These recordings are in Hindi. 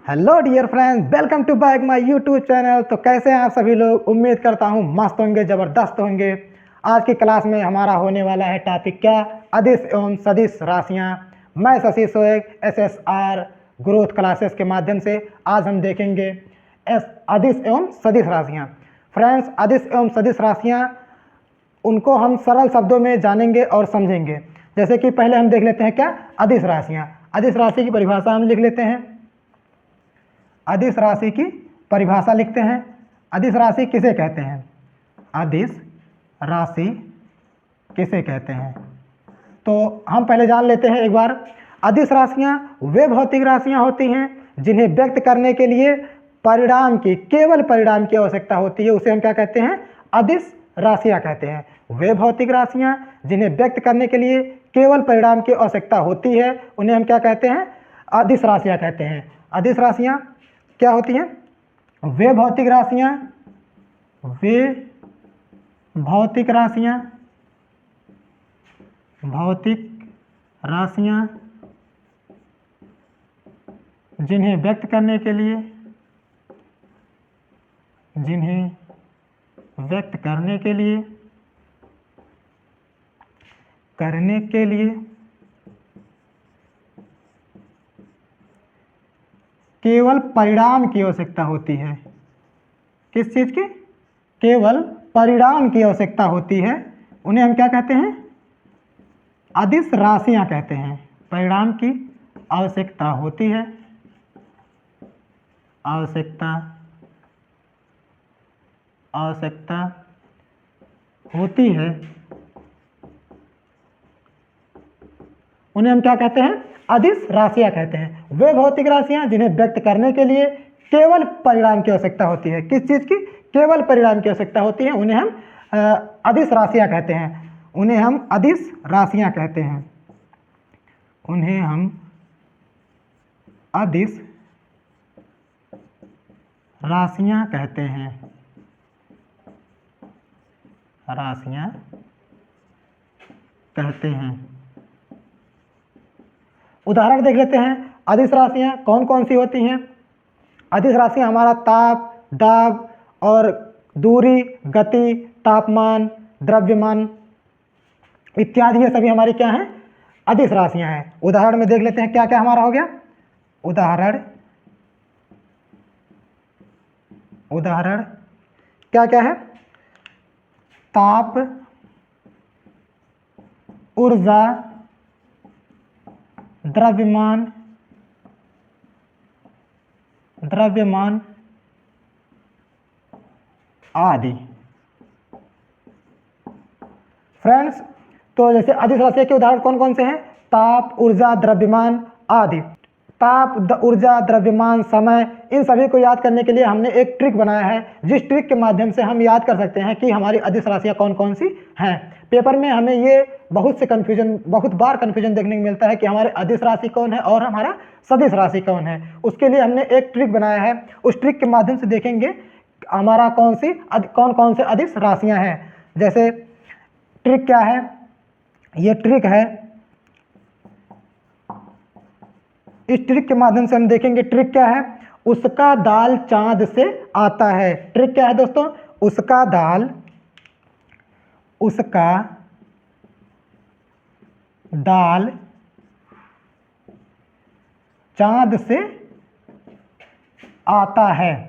Hello dear friends, welcome to back my YouTube channel. तो कैसे हैं आप सभी लोग? उम्मीद करता हूं मस्त होंगे, ज़बरदस्त होंगे। आज की क्लास में हमारा होने वाला है टॉपिक क्या? अदिश एवं सदिश राशियां। मैं शशि सोएग SSR ग्रोथ क्लासेस के माध्यम से आज हम देखेंगे अदिश एवं सदिश राशियां। फ्रेंड्स, अदिश एवं सदिश राशियां उनको हम सरल शब्दों में जानेंगे और समझेंगे। जैसे कि पहले हम देख लेते हैं क्या अदिश राशियां। अदिश राशि की परिभाषा हम लिख लेते हैं। अदिश राशि की परिभाषा लिखते हैं। अदिश राशि किसे कहते हैं? अदिश राशि किसे कहते हैं? तो हम पहले जान लेते हैं एक बार। अदिश राशियां वे भौतिक राशियां होती हैं जिन्हें व्यक्त करने के लिए केवल परिणाम की आवश्यकता होती है। उसे हम क्या कहते हैं? अदिश राशियां कहते हैं। वे भौतिक राशियां जिन्हें व्यक्त करने के लिए केवल परिणाम की आवश्यकता होती है, उन्हें हम क्या कहते हैं? अदिश राशियां कहते हैं। अदिश राशियां क्या होती हैं? वे भौतिक राशियां जिन्हें व्यक्त करने के लिए केवल परिणाम की आवश्यकता होती है। किस चीज की? केवल परिणाम की आवश्यकता होती है, उन्हें हम क्या कहते हैं? अदिश राशियां कहते हैं। परिणाम की आवश्यकता होती है, उन्हें हम क्या कहते हैं? अदिश राशियां कहते हैं। वे भौतिक राशियां जिन्हें व्यक्त करने के लिए केवल परिणाम की आवश्यकता होती है। किस चीज की? केवल परिणाम की आवश्यकता होती है, उन्हें हम अदिश राशियां कहते हैं। उन्हें हम अदिश राशियां कहते हैं। उदाहरण देख लेते हैं। अदिश राशियां कौन कौन सी होती हैं? अदिश राशियां हमारा ताप, दाब और दूरी, गति, तापमान, द्रव्यमान इत्यादि ये सभी हमारी क्या हैं? अदिश राशियां हैं। उदाहरण में देख लेते हैं क्या क्या हमारा हो गया। उदाहरण क्या क्या है? ताप, ऊर्जा, द्रव्यमान आदि। फ्रेंड्स, तो जैसे अदिश राशि के उदाहरण कौन कौन से हैं? ताप, ऊर्जा, द्रव्यमान आदि। ताप, ऊर्जा, द्रव्यमान, समय, इन सभी को याद करने के लिए हमने एक ट्रिक बनाया है, जिस ट्रिक के माध्यम से हम याद कर सकते हैं कि हमारी अदिश राशियां कौन कौन सी हैं। पेपर में हमें ये बहुत बार कन्फ्यूजन देखने को मिलता है कि हमारे अदिश राशि कौन है और हमारा सदिश राशि कौन है। उसके लिए हमने एक ट्रिक बनाया है। उस ट्रिक के माध्यम से देखेंगे हमारा कौन कौन से अदिश राशियां हैं। जैसे ट्रिक क्या है? ये ट्रिक है। इस ट्रिक के माध्यम से हम देखेंगे ट्रिक क्या है। उसका दाल चांद से आता है। ट्रिक क्या है दोस्तों? उसका दाल चांद से आता है।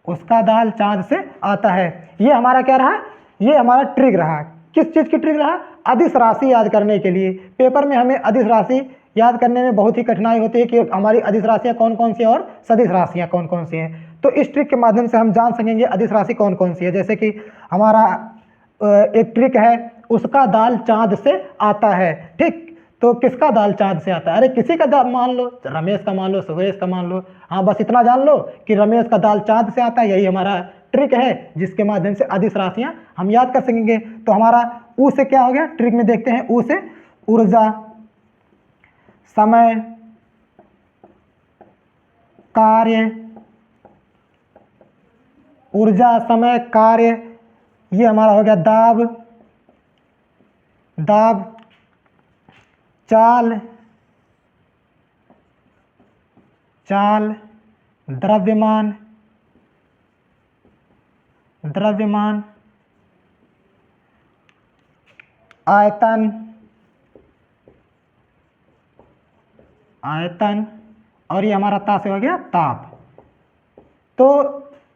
उसका दाल चांद से आता है। ये हमारा क्या रहा? ये हमारा ट्रिक रहा। किस चीज की ट्रिक रहा? अदिश राशि याद करने के लिए। पेपर में हमें अदिश राशि याद करने में बहुत ही कठिनाई होती है कि हमारी अदिश राशियां कौन कौन सी और सदिश राशियां कौन कौन सी हैं। तो इस ट्रिक के माध्यम से हम जान सकेंगे अदिश राशि कौन कौन सी है। जैसे कि हमारा एक ट्रिक है, उसका दाल चांद से आता है। ठीक, तो किसका दाल चांद से आता है? अरे किसी का दाल मान लो, रमेश का मान लो, सुरेश का मान लो। हाँ, बस इतना जान लो कि रमेश का दाल चांद से आता है। यही हमारा ट्रिक है जिसके माध्यम से अदिश राशियां हम याद कर सकेंगे। तो हमारा ऊ से क्या हो गया? ट्रिक में देखते हैं। ऊ से ऊर्जा, समय, कार्य, ऊर्जा, समय, कार्य। ये हमारा हो गया दाब, चाल, चाल, द्रव्यमान, द्रव्यमान, आयतन, आयतन, और ये हमारा ता से हो गया ताप। तो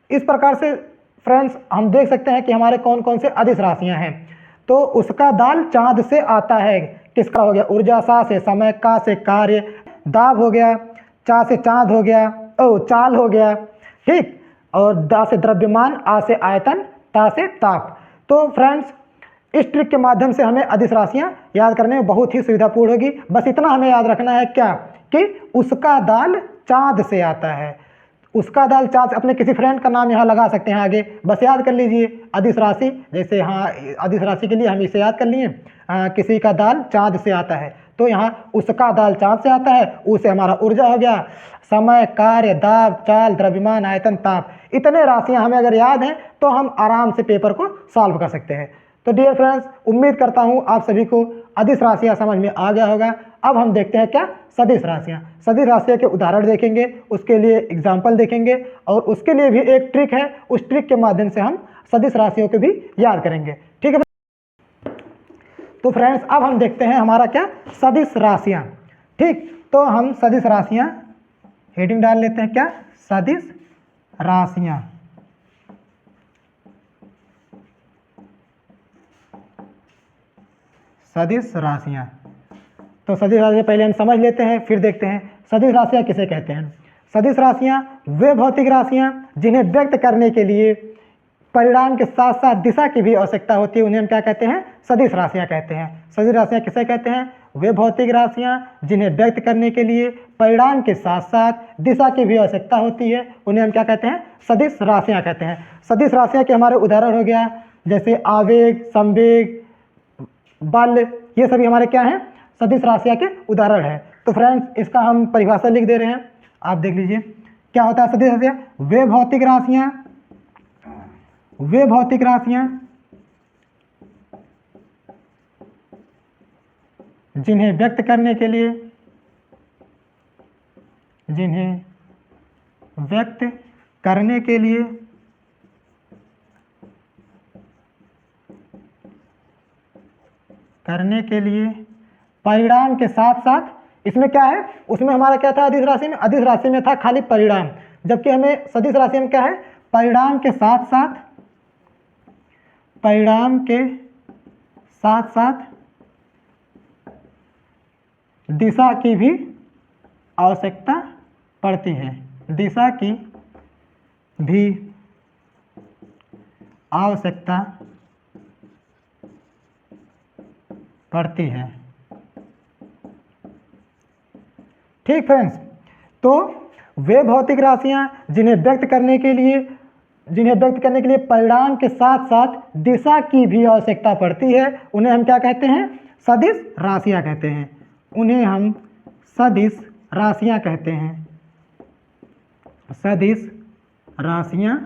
इस प्रकार से फ्रेंड्स हम देख सकते हैं कि हमारे कौन कौन से अदिश राशियां हैं। तो उसका दाल चांद से आता है, किसका हो गया ऊर्जा, सा से समय, का से कार्य, दाब हो गया, चा से चांद हो गया, ओ चाल हो गया, ठीक, और दा से द्रव्यमान, आ से आयतन, ता से ताप। तो फ्रेंड्स इस ट्रिक के माध्यम से हमें अदिश राशियां याद करने में बहुत ही सुविधापूर्ण होगी। बस इतना हमें याद रखना है क्या, कि उसका दाल चांद से आता है। उसका दाल चांद से, अपने किसी फ्रेंड का नाम यहाँ लगा सकते हैं आगे, बस याद कर लीजिए अदिश राशि, जैसे हाँ अदिश राशि के लिए हम इसे याद कर लिए, किसी का दाल चांद से आता है, तो यहाँ उसका दाल चांद से आता है, उसे हमारा ऊर्जा हो गया, समय, कार्य, दाब, चाल, द्रव्यमान, आयतन, ताप, इतने राशियां हमें अगर याद हैं तो हम आराम से पेपर को सॉल्व कर सकते हैं। तो डियर फ्रेंड्स, उम्मीद करता हूँ आप सभी को अदिश राशियां समझ में आ गया होगा। अब हम देखते हैं क्या, सदिश राशियां। सदिश राशियों के उदाहरण देखेंगे, उसके लिए एग्जाम्पल देखेंगे, और उसके लिए भी एक ट्रिक है, उस ट्रिक के माध्यम से हम सदिश राशियों को भी याद करेंगे, ठीक है। तो फ्रेंड्स अब हम देखते हैं हमारा क्या, सदिश राशियां, ठीक। तो हम सदिश राशियां हेडिंग डाल लेते हैं, क्या, सदिश राशियां। सदिश राशियां, तो सदिश राशियां पहले हम समझ लेते हैं, फिर देखते हैं सदिश राशियां किसे कहते हैं। सदिश राशियां वे भौतिक राशियां जिन्हें व्यक्त करने के लिए परिणाम के साथ साथ दिशा की भी आवश्यकता होती है, उन्हें हम क्या कहते हैं, सदिश राशियां कहते हैं। सदिश राशियां किसे कहते हैं, वे भौतिक राशियां जिन्हें व्यक्त करने के लिए परिणाम के साथ साथ दिशा की भी आवश्यकता होती है, उन्हें हम क्या कहते हैं, सदिश राशियां कहते हैं। सदिश राशियां के हमारे उदाहरण हो गया, जैसे आवेग, संवेग, बल, ये सभी हमारे क्या हैं, सदिश राशियां के उदाहरण है। तो फ्रेंड्स इसका हम परिभाषा लिख दे रहे हैं, आप देख लीजिए क्या होता है सदिश राशियां। वे भौतिक राशियां, वे भौतिक राशियां जिन्हें व्यक्त करने के लिए, जिन्हें व्यक्त करने के लिए परिणाम के साथ साथ, इसमें क्या है, उसमें हमारा क्या था अदिश राशि में, अदिश राशि में था खाली परिणाम, जबकि हमें सदिश राशि में क्या है, परिणाम के साथ साथ, परिणाम के साथ साथ दिशा की भी आवश्यकता पड़ती है, दिशा की भी आवश्यकता पड़ती है, ठीक फ्रेंड्स। तो वे भौतिक राशियां जिन्हें व्यक्त करने के लिए परिणाम के साथ साथ दिशा की भी आवश्यकता पड़ती है, उन्हें हम क्या कहते हैं, सदिश राशियां कहते हैं, उन्हें हम सदिश राशियां कहते हैं, सदिश राशियां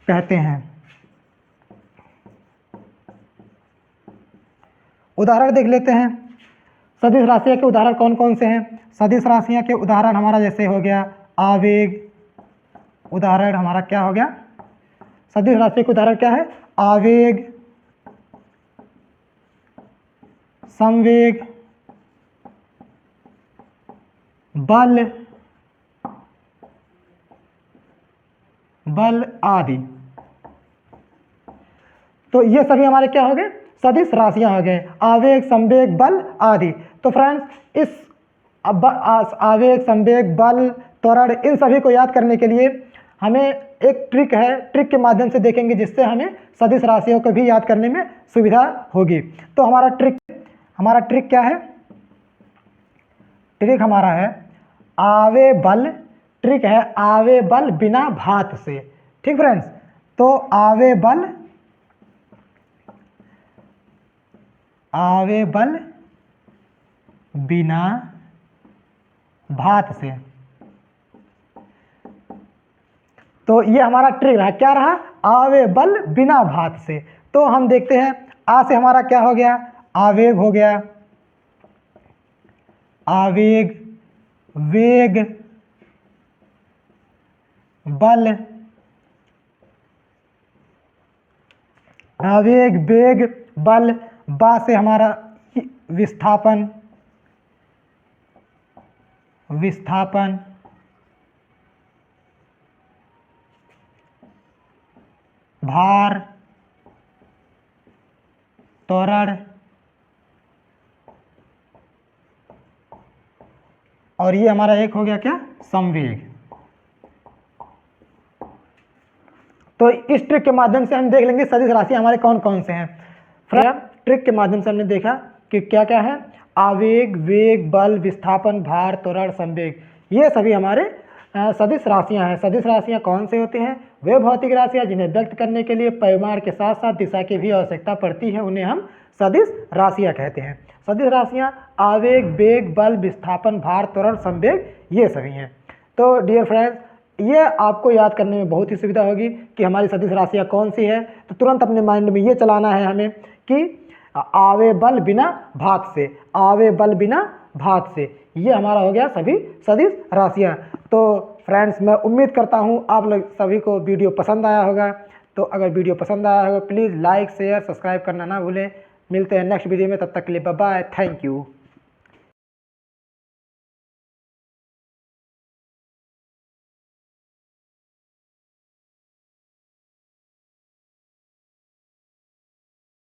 कहते हैं। उदाहरण देख लेते हैं, सदिश राशियां के उदाहरण कौन कौन से हैं। सदिश राशियां के उदाहरण हमारा जैसे हो गया आवेग, उदाहरण हमारा क्या हो गया, सदिश राशि के उदाहरण क्या है, आवेग, संवेग, बल, बल आदि। तो ये सभी हमारे क्या हो गए, सदिश राशियां हो गए, आवेग, संवेग, बल आदि। तो फ्रेंड्स इस आवेग, संवेग, बल, त्वरण, इन सभी को याद करने के लिए हमें एक ट्रिक है, ट्रिक के माध्यम से देखेंगे जिससे हमें सदिश राशियों को भी याद करने में सुविधा होगी। तो हमारा ट्रिक क्या है, ट्रिक हमारा है आवे बल, ट्रिक है आवे बल बिना भात से, ठीक फ्रेंड्स। तो आवे बल बिना भात से, तो ये हमारा ट्रिक रहा, क्या रहा, आवे बल बिना भात से। तो हम देखते हैं, आ से हमारा क्या हो गया, आवेग हो गया, आवेग, वेग, बल, आवेग, वेग, बल, बा से हमारा विस्थापन, विस्थापन, भार, त्वरण, और ये हमारा एक हो गया क्या, संवेग। तो इस ट्रिक के माध्यम से हम देख लेंगे सदिश राशि हमारे कौन कौन से हैं। फ्रेंड, ट्रिक के माध्यम से हमने देखा कि क्या क्या है, आवेग, वेग, बल, विस्थापन, भार, त्वरण, संवेग, ये सभी हमारे सदिश राशियां हैं। सदिश राशियां कौन से होते हैं, वे भौतिक राशियां जिन्हें व्यक्त करने के लिए परिमाण के साथ साथ दिशा की भी आवश्यकता पड़ती है, उन्हें हम सदिश राशियां कहते हैं। सदिश राशियां आवेग, वेग, बल, विस्थापन, भार, त्वरण, संवेग, ये सभी हैं। तो डियर फ्रेंड्स, ये आपको याद करने में बहुत ही सुविधा होगी कि हमारी सदिश राशियाँ कौन सी है। तो तुरंत अपने माइंड में ये चलाना है हमें कि आवे बल बिना भात से, आवे बल बिना भात से, ये हमारा हो गया सभी सदिश राशियाँ। तो फ्रेंड्स, मैं उम्मीद करता हूँ आप लोग सभी को वीडियो पसंद आया होगा। तो अगर वीडियो पसंद आया होगा प्लीज़ लाइक, शेयर, सब्सक्राइब करना ना भूलें। मिलते हैं नेक्स्ट वीडियो में, तब तक के लिए बाय बाय, थैंक यू।